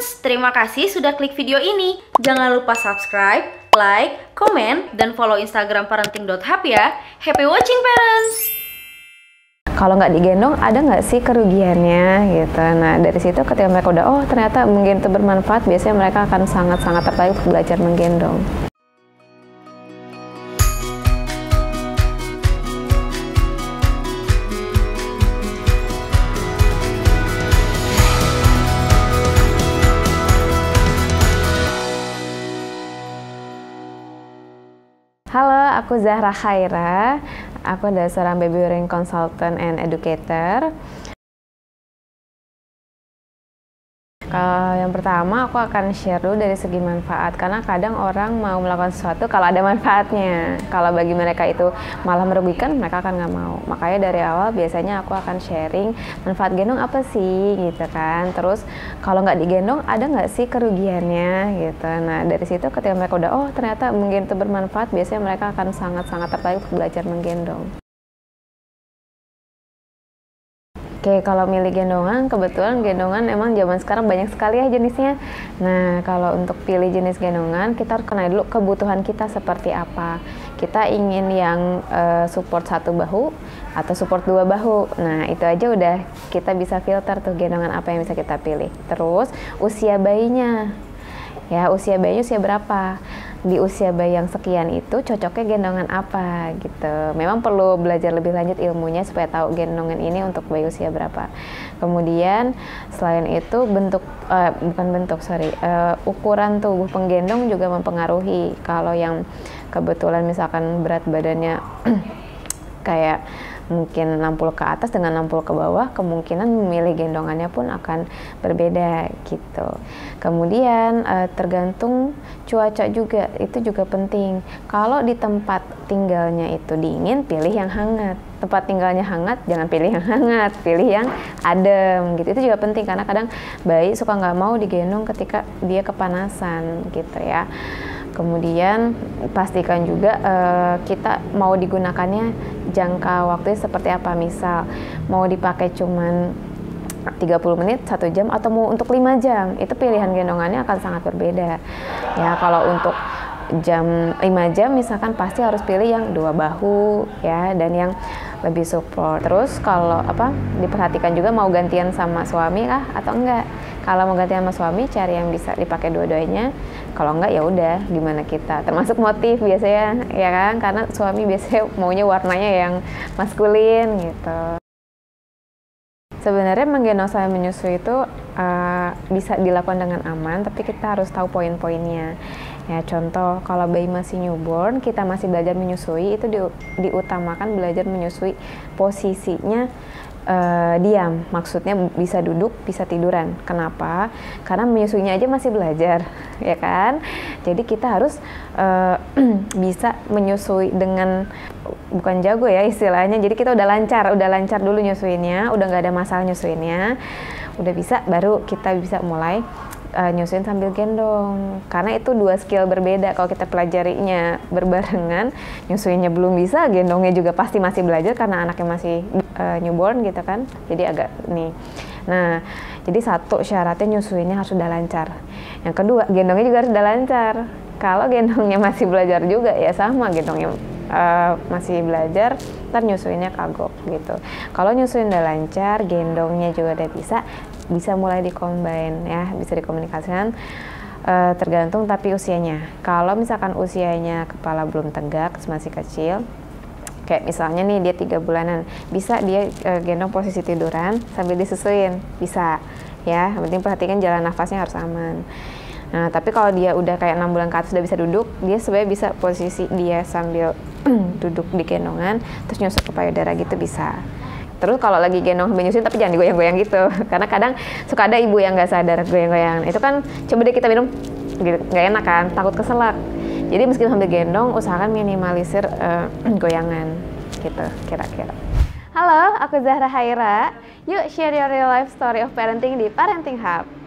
parents, terima kasih sudah klik video ini. Jangan lupa subscribe, like, komen, dan follow Instagram parenting.hub ya. Happy watching parents! Kalau nggak digendong, ada nggak sih kerugiannya gitu. Nah dari situ ketika mereka udah, oh ternyata menggendong itu bermanfaat, biasanya mereka akan sangat-sangat tertarik untuk belajar menggendong. Halo, aku Zahra Khaira. Aku adalah seorang baby wearing consultant and educator. Yang pertama aku akan share dulu dari segi manfaat, karena kadang orang mau melakukan sesuatu kalau ada manfaatnya. Kalau bagi mereka itu malah merugikan, mereka akan nggak mau. Makanya dari awal biasanya aku akan sharing manfaat gendong apa sih gitu kan. Terus kalau nggak digendong ada nggak sih kerugiannya gitu. Nah dari situ ketika mereka udah, oh ternyata menggendong itu bermanfaat, biasanya mereka akan sangat-sangat tertarik untuk belajar menggendong. Oke, kalau milih gendongan, kebetulan gendongan emang zaman sekarang banyak sekali ya jenisnya. Nah, kalau untuk pilih jenis gendongan, kita harus kenal dulu kebutuhan kita seperti apa. Kita ingin yang support satu bahu atau support dua bahu. Nah, itu aja udah kita bisa filter tuh gendongan apa yang bisa kita pilih. Terus, usia bayinya. Ya, usia bayinya usia berapa? Di usia bayi yang sekian itu cocoknya gendongan apa gitu. Memang perlu belajar lebih lanjut ilmunya supaya tahu gendongan ini untuk bayi usia berapa. Kemudian selain itu ukuran tubuh penggendong juga mempengaruhi. Kalau yang kebetulan misalkan berat badannya kayak mungkin 60 ke atas dengan 60 ke bawah, kemungkinan memilih gendongannya pun akan berbeda gitu. Kemudian tergantung cuaca juga, itu juga penting. Kalau di tempat tinggalnya itu dingin, pilih yang hangat. Tempat tinggalnya hangat, jangan pilih yang hangat, pilih yang adem gitu. Itu juga penting karena kadang bayi suka nggak mau digendong ketika dia kepanasan gitu ya. Kemudian pastikan juga kita mau digunakannya jangka waktunya seperti apa. Misal mau dipakai cuman 30 menit, 1 jam, atau mau untuk 5 jam, itu pilihan gendongannya akan sangat berbeda. Ya, kalau untuk 5 jam misalkan pasti harus pilih yang 2 bahu ya, dan yang lebih support. Terus kalau diperhatikan juga mau gantian sama suami kah atau enggak. Kalau mau gantian sama suami, cari yang bisa dipakai dua-duanya. Kalau enggak ya udah, gimana kita. Termasuk motif biasanya ya kan, karena suami biasanya maunya warnanya yang maskulin gitu. Sebenarnya menggendong sambil menyusui itu bisa dilakukan dengan aman, tapi kita harus tahu poin-poinnya. Ya, contoh kalau bayi masih newborn, kita masih belajar menyusui, itu diutamakan belajar menyusui posisinya diam, maksudnya bisa duduk, bisa tiduran. Kenapa? Karena menyusuinya aja masih belajar, ya kan? Jadi kita harus bisa menyusui dengan bukan jago ya istilahnya. Jadi kita udah lancar dulu nyusuinnya, udah nggak ada masalah nyusuinnya, udah bisa, baru kita bisa mulai nyusuin sambil gendong. Karena itu 2 skill berbeda. Kalau kita pelajarinya berbarengan, nyusuinnya belum bisa, gendongnya juga pasti masih belajar karena anaknya masih newborn gitu kan. Jadi agak nih. Nah, jadi satu syaratnya nyusuinnya harus sudah lancar. Yang kedua, gendongnya juga harus sudah lancar. Kalau gendongnya masih belajar juga ya sama, gendongnya masih belajar, ntar nyusuinnya kagok gitu. Kalau nyusuin udah lancar, gendongnya juga udah bisa mulai di-combine ya, bisa dikomunikasikan, tergantung tapi usianya. Kalau misalkan usianya kepala belum tegak, masih kecil, kayak misalnya nih dia 3 bulanan, bisa dia gendong posisi tiduran sambil disusuin, bisa ya. Yang penting perhatikan jalan nafasnya harus aman. Nah, tapi kalau dia udah kayak 6 bulan ke atas udah bisa duduk, dia sebenarnya bisa posisi dia sambil duduk di gendongan, terus nyusuk ke payudara gitu bisa. Terus kalau lagi gendong sambil nyusuin, tapi jangan digoyang-goyang gitu, karena kadang suka ada ibu yang nggak sadar goyang-goyang. Itu kan coba deh kita minum, gitu, nggak enak kan, takut keselak. Jadi meskipun sambil gendong, usahakan minimalisir goyangan gitu, kira-kira. Halo, aku Zahra Khaira. Yuk share your real life story of parenting di Parenting Hub.